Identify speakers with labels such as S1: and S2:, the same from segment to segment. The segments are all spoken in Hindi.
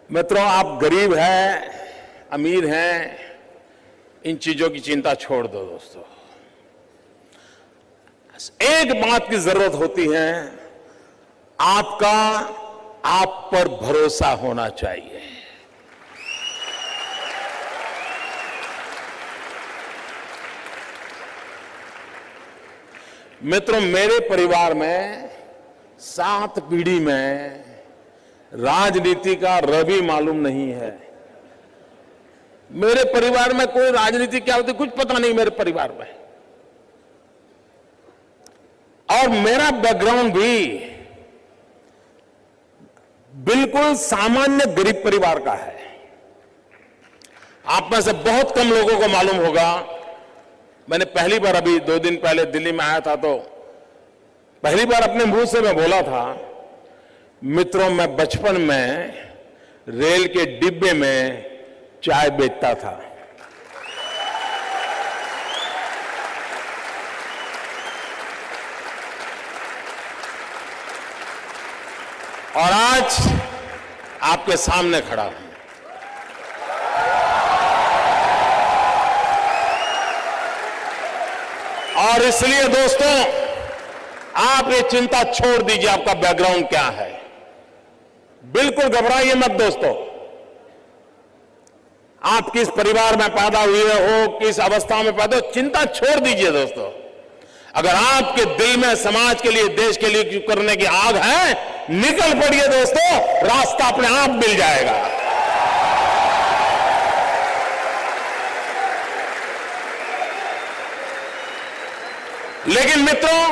S1: मित्रों, आप गरीब हैं, अमीर हैं, इन चीजों की चिंता छोड़ दो दोस्तों। एक बात की जरूरत होती है, आपका आप पर भरोसा होना चाहिए। मित्रों, मेरे परिवार में 7 पीढ़ी में राजनीति का रवि मालूम नहीं है। मेरे परिवार में कोई राजनीति क्या होती कुछ पता नहीं मेरे परिवार में। और मेरा बैकग्राउंड भी बिल्कुल सामान्य गरीब परिवार का है। आप में से बहुत कम लोगों को मालूम होगा, मैंने पहली बार अभी 2 दिन पहले दिल्ली में आया था तो पहली बार अपने मुंह से मैं बोला था, मित्रों, मैं बचपन में रेल के डिब्बे में चाय बेचता था। और आज आपके सामने खड़ा हूं। और इसलिए दोस्तों, आप ये चिंता छोड़ दीजिए आपका बैकग्राउंड क्या है। बिल्कुल घबराइए मत दोस्तों। आप किस परिवार में पैदा हुए हो, किस अवस्था में पैदा हो, चिंता छोड़ दीजिए दोस्तों। अगर आपके दिल में समाज के लिए, देश के लिए करने की आग है, निकल पड़िए दोस्तों, रास्ता अपने आप मिल जाएगा। लेकिन मित्रों,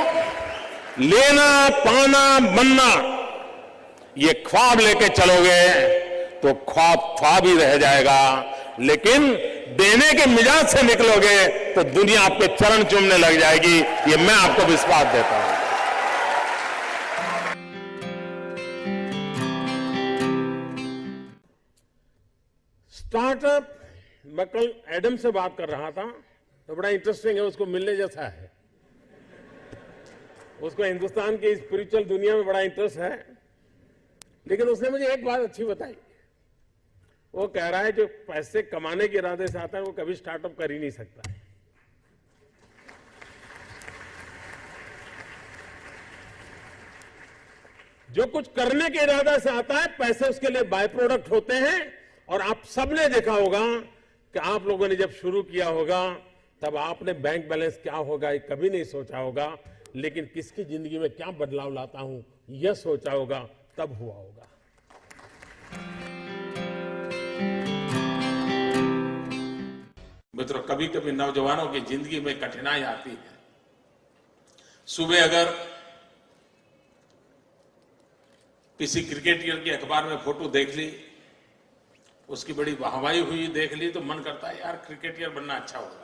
S1: लेना, पाना, बनना, ये ख्वाब लेके चलोगे तो ख्वाब ही रह जाएगा। लेकिन देने के मिजाज से निकलोगे तो दुनिया आपके चरण चूमने लग जाएगी। ये मैं आपको विश्वास देता हूं। स्टार्टअप, मैं कल एडम से बात कर रहा था तो बड़ा इंटरेस्टिंग है, उसको मिलने जैसा है। उसको हिंदुस्तान की स्पिरिचुअल दुनिया में बड़ा इंटरेस्ट है। लेकिन उसने मुझे एक बात अच्छी बताई। वो कह रहा है जो पैसे कमाने के इरादे से आता है वो कभी स्टार्टअप कर ही नहीं सकता है। जो कुछ करने के इरादे से आता है, पैसे उसके लिए बाय प्रोडक्ट होते हैं। और आप सबने देखा होगा कि आप लोगों ने जब शुरू किया होगा तब आपने बैंक बैलेंस क्या होगा ये कभी नहीं सोचा होगा। लेकिन किसकी जिंदगी में क्या बदलाव लाता हूं यह सोचा होगा, तब हुआ होगा। मित्रों, कभी कभी नौजवानों की जिंदगी में कठिनाई आती है। सुबह अगर किसी क्रिकेटर की अखबार में फोटो देख ली, उसकी बड़ी वाहवाही हुई देख ली, तो मन करता है यार क्रिकेटर बनना अच्छा होगा।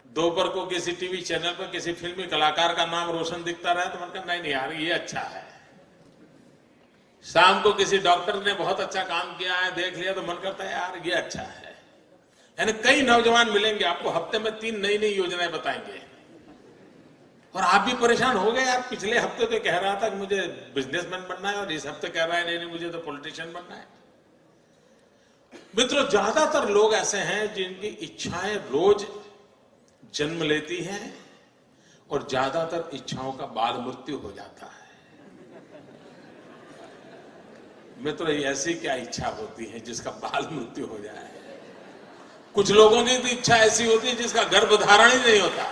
S1: दोपहर को किसी टीवी चैनल पर किसी फिल्मी कलाकार का नाम रोशन दिखता रहा तो मन करता नहीं यार ये अच्छा है। शाम को किसी डॉक्टर ने बहुत अच्छा काम किया है देख लिया तो मन करता है यार ये अच्छा है। यानी कई नौजवान मिलेंगे आपको, हफ्ते में 3 नई नई योजनाएं बताएंगे और आप भी परेशान हो गए। यार पिछले हफ्ते तो कह रहा था कि मुझे बिजनेसमैन बनना है और इस हफ्ते कह रहा है नहीं मुझे तो पॉलिटिशियन बनना है। मित्रों, ज्यादातर लोग ऐसे हैं जिनकी इच्छाएं रोज जन्म लेती हैं और ज्यादातर इच्छाओं का बाल मृत्यु हो जाता है। मित्रों, ऐसी क्या इच्छा होती है जिसका बाल मृत्यु हो जाए? कुछ लोगों की तो इच्छा ऐसी होती है जिसका गर्भधारण ही नहीं होता।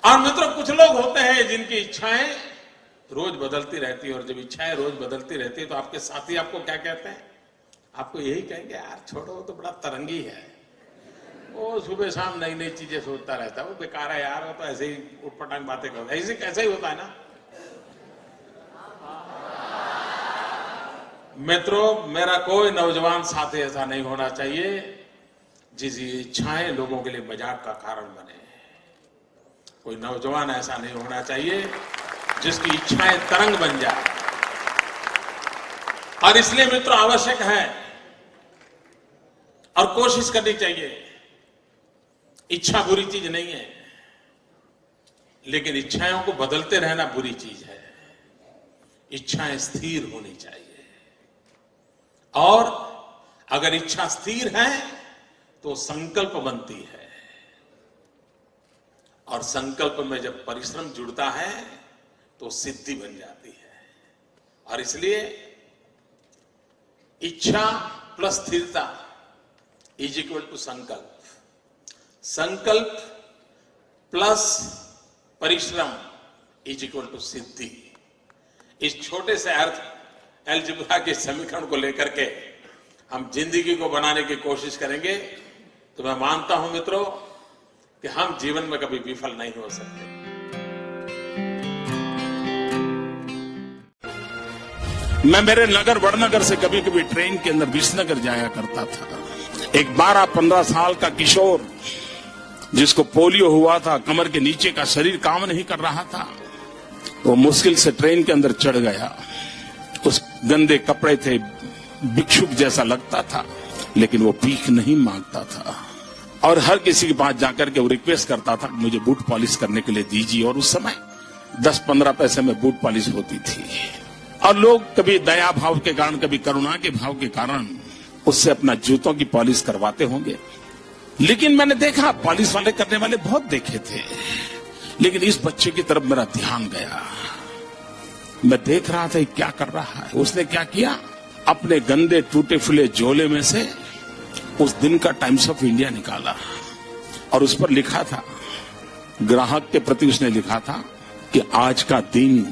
S1: और मित्रों, कुछ लोग होते हैं जिनकी इच्छाएं रोज बदलती रहती है। और जब इच्छाएं रोज बदलती रहती है तो आपके साथी आपको क्या कहते हैं? आपको यही कहेंगे यार छोड़ो, वो तो बड़ा तरंगी है, वो सुबह शाम नई नई चीजें सोचता रहता है, वो बेकार है यार, वो तो ऐसे ही उठपटांग बातें करता है। ऐसे कैसे ही होता है ना। मित्रों, मेरा कोई नौजवान साथी ऐसा नहीं होना चाहिए जिसकी इच्छाएं लोगों के लिए मजाक का कारण बने। कोई नौजवान ऐसा नहीं होना चाहिए जिसकी इच्छाएं तरंग बन जाए। और इसलिए मित्रों, आवश्यक है और कोशिश करनी चाहिए। इच्छा बुरी चीज नहीं है। लेकिन इच्छाओं को बदलते रहना बुरी चीज है। इच्छाएं स्थिर होनी चाहिए, और अगर इच्छा स्थिर है तो संकल्प बनती है, और संकल्प में जब परिश्रम जुड़ता है तो सिद्धि बन जाती है। और इसलिए इच्छा प्लस स्थिरता इज इक्वल टू संकल्प, संकल्प प्लस परिश्रम इज इक्वल टू सिद्धि। इस छोटे से अर्थ अलजेब्रा के समीकरण को लेकर के हम जिंदगी को बनाने की कोशिश करेंगे तो मैं मानता हूं मित्रों कि हम जीवन में कभी विफल नहीं हो सकते।
S2: मैं मेरे नगर वड़नगर से कभी कभी ट्रेन के अंदर विसनगर जाया करता था। एक 12-15 साल का किशोर जिसको पोलियो हुआ था, कमर के नीचे का शरीर काम नहीं कर रहा था, वो मुश्किल से ट्रेन के अंदर चढ़ गया। उस गंदे कपड़े थे, भिक्षुक जैसा लगता था, लेकिन वो भीख नहीं मांगता था और हर किसी के पास जाकर के वो रिक्वेस्ट करता था मुझे बूट पॉलिश करने के लिए दीजिए। और उस समय 10-15 पैसे में बूट पॉलिश होती थी, और लोग कभी दया भाव के कारण, कभी करुणा के भाव के कारण उससे अपना जूतों की पॉलिश करवाते होंगे। लेकिन मैंने देखा पॉलिश वाले करने वाले बहुत देखे थे, लेकिन इस बच्चे की तरफ मेरा ध्यान गया। मैं देख रहा था क्या कर रहा है। उसने क्या किया, अपने गंदे टूटे फूले झोले में से उस दिन का टाइम्स ऑफ इंडिया निकाला और उस पर लिखा था, ग्राहक के प्रति उसने लिखा था कि आज का दिन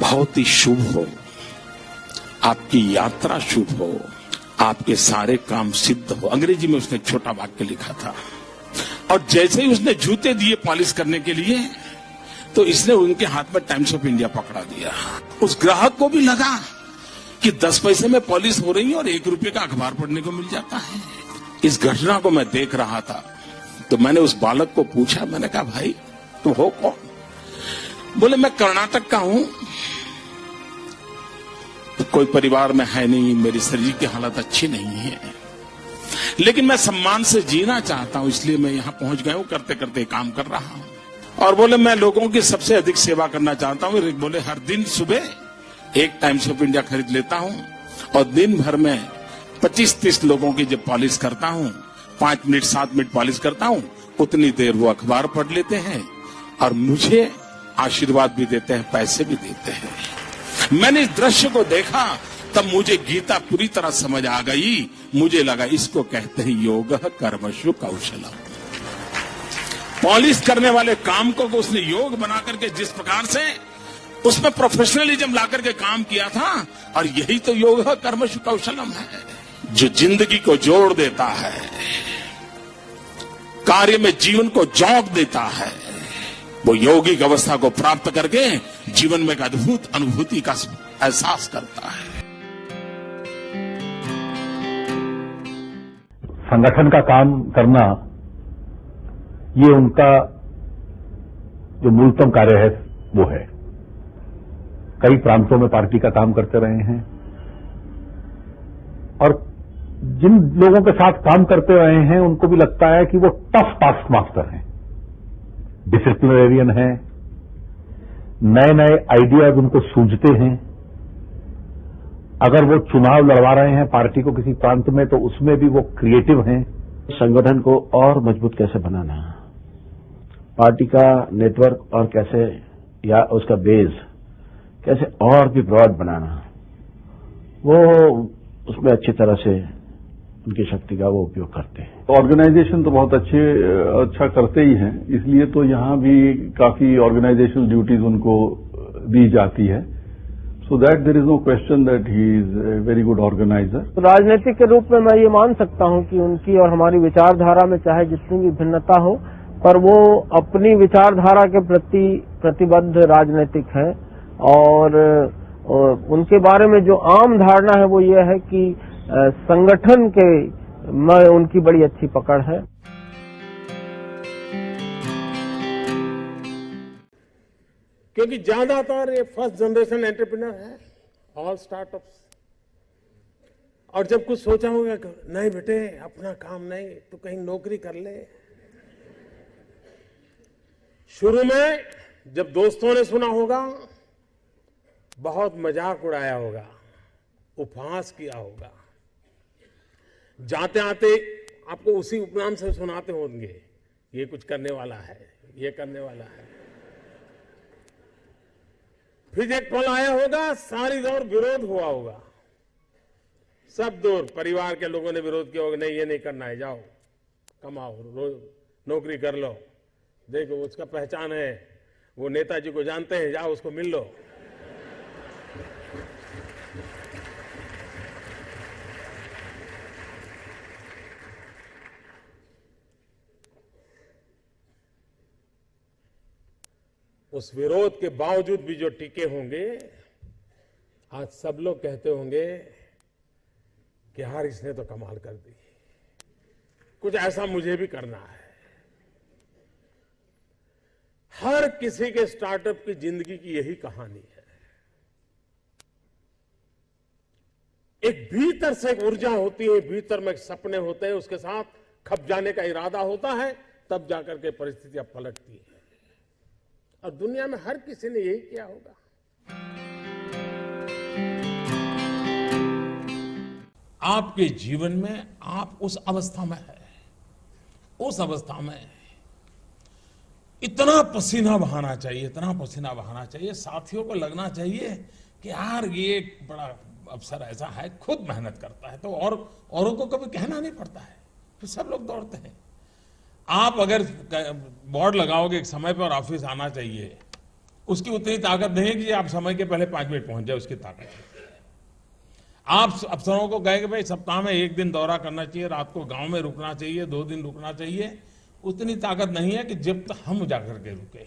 S2: बहुत ही शुभ हो, आपकी यात्रा शुभ हो, आपके सारे काम सिद्ध हो। अंग्रेजी में उसने छोटा वाक्य लिखा था। और जैसे ही उसने जूते दिए पॉलिश करने के लिए, तो इसने उनके हाथ में टाइम्स ऑफ इंडिया पकड़ा दिया। उस ग्राहक को भी लगा कि 10 पैसे में पॉलिश हो रही है और 1 रुपये का अखबार पढ़ने को मिल जाता है। इस घटना को मैं देख रहा था, तो मैंने उस बालक को पूछा, मैंने कहा भाई तुम हो कौन? बोले मैं कर्नाटक का हूं, कोई परिवार में है नहीं, मेरी शरीर की हालत अच्छी नहीं है, लेकिन मैं सम्मान से जीना चाहता हूं, इसलिए मैं यहां पहुंच गया हूं, करते करते काम कर रहा हूं। और बोले मैं लोगों की सबसे अधिक सेवा करना चाहता हूं। बोले हर दिन सुबह 1 टाइम्स ऑफ इंडिया खरीद लेता हूं और दिन भर में 25-30 लोगों की जब पॉलिश करता हूं, 5 मिनट 7 मिनट पॉलिश करता हूं, उतनी देर वो अखबार पढ़ लेते हैं और मुझे आशीर्वाद भी देते हैं, पैसे भी देते हैं। मैंने इस दृश्य को देखा, तब मुझे गीता पूरी तरह समझ आ गई। मुझे लगा इसको कहते हैं योग कर्मशु कौशलम। पॉलिश करने वाले काम को उसने योग बना करके जिस प्रकार से उसमें प्रोफेशनलिज्म ला करके काम किया था, और यही तो योग कर्मशु कौशलम है, जो जिंदगी को जोड़ देता है, कार्य में जीवन को जोक देता है। वो यौगिक अवस्था को प्राप्त करके जीवन में एक अद्भुत अनुभूति का एहसास करता है।
S3: संगठन का काम करना, ये उनका जो मूलतम कार्य है वो है। कई प्रांतों में पार्टी का काम करते रहे हैं, और जिन लोगों के साथ काम करते रहे हैं उनको भी लगता है कि वो टफ टास्क मास्टर हैं, डिसिप्लिनरियन हैं, नए नए आइडियाज उनको सूझते हैं। अगर वो चुनाव लड़वा रहे हैं पार्टी को किसी प्रांत में, तो उसमें भी वो क्रिएटिव हैं।
S4: संगठन को और मजबूत कैसे बनाना, पार्टी का नेटवर्क और कैसे, या उसका बेस कैसे और भी ब्रॉड बनाना, वो उसमें अच्छी तरह से उनकी शक्ति का वो उपयोग करते हैं।
S5: ऑर्गेनाइजेशन तो बहुत अच्छा करते ही हैं, इसलिए तो यहाँ भी काफी ऑर्गेनाइजेशनल ड्यूटीज उनको दी जाती है। So that there is no question that he is a very good organiser.
S6: राजनीतिक के रूप में मैं ये मान सकता हूँ कि उनकी और हमारी विचारधारा में चाहे जितनी भी भिन्नता हो, पर वो अपनी विचारधारा के प्रति प्रतिबद्ध राजनीतिक हैं, और उनके बारे में जो आम धारणा है वो ये है कि संगठन के में उनकी बड़ी अच्छी पकड़ है।
S1: क्योंकि ज्यादातर ये फर्स्ट जनरेशन एंटरप्रेन्योर है, ऑल स्टार्टअप्स। और जब कुछ सोचा होगा, नहीं बेटे अपना काम नहीं तो कहीं नौकरी कर ले,
S7: शुरू में जब दोस्तों ने सुना होगा, बहुत मजाक उड़ाया होगा, उपहास किया होगा, जाते आते आपको उसी उपनाम से सुनाते होंगे, ये कुछ करने वाला है, ये करने वाला है। फिर एक पल आया होगा, सारी दौर विरोध हुआ होगा, सब दूर परिवार के लोगों ने विरोध किया होगा, नहीं ये नहीं करना है, जाओ कमाओ, नौकरी कर लो, देखो उसका पहचान है, वो नेताजी को जानते हैं, जाओ उसको मिल लो। उस विरोध के बावजूद भी जो टिके होंगे, आज सब लोग कहते होंगे कि यार इसने तो कमाल कर दी, कुछ ऐसा मुझे भी करना है। हर किसी के स्टार्टअप की जिंदगी की यही कहानी है। एक भीतर से एक ऊर्जा होती है, भीतर में सपने होते हैं, उसके साथ खप जाने का इरादा होता है, तब जाकर के परिस्थितियां पलटती है। और दुनिया में हर किसी ने यही किया होगा। आपके जीवन में आप उस अवस्था में है, उस अवस्था में इतना पसीना बहाना चाहिए, इतना पसीना बहाना चाहिए, साथियों को लगना चाहिए कि यार ये बड़ा अफसर ऐसा है, खुद मेहनत करता है, तो और औरों को कभी कहना नहीं पड़ता है, तो सब लोग दौड़ते हैं। आप अगर बोर्ड लगाओगे एक समय पर ऑफिस आना चाहिए, उसकी उतनी ताकत नहीं है कि आप समय के पहले 5 मिनट पहुंच जाए, उसकी ताकत है। आप अफसरों को कहेंगे भाई सप्ताह में 1 दिन दौरा करना चाहिए, रात को गांव में रुकना चाहिए, 2 दिन रुकना चाहिए, उतनी ताकत नहीं है कि जब तक हम जाकर के रुके।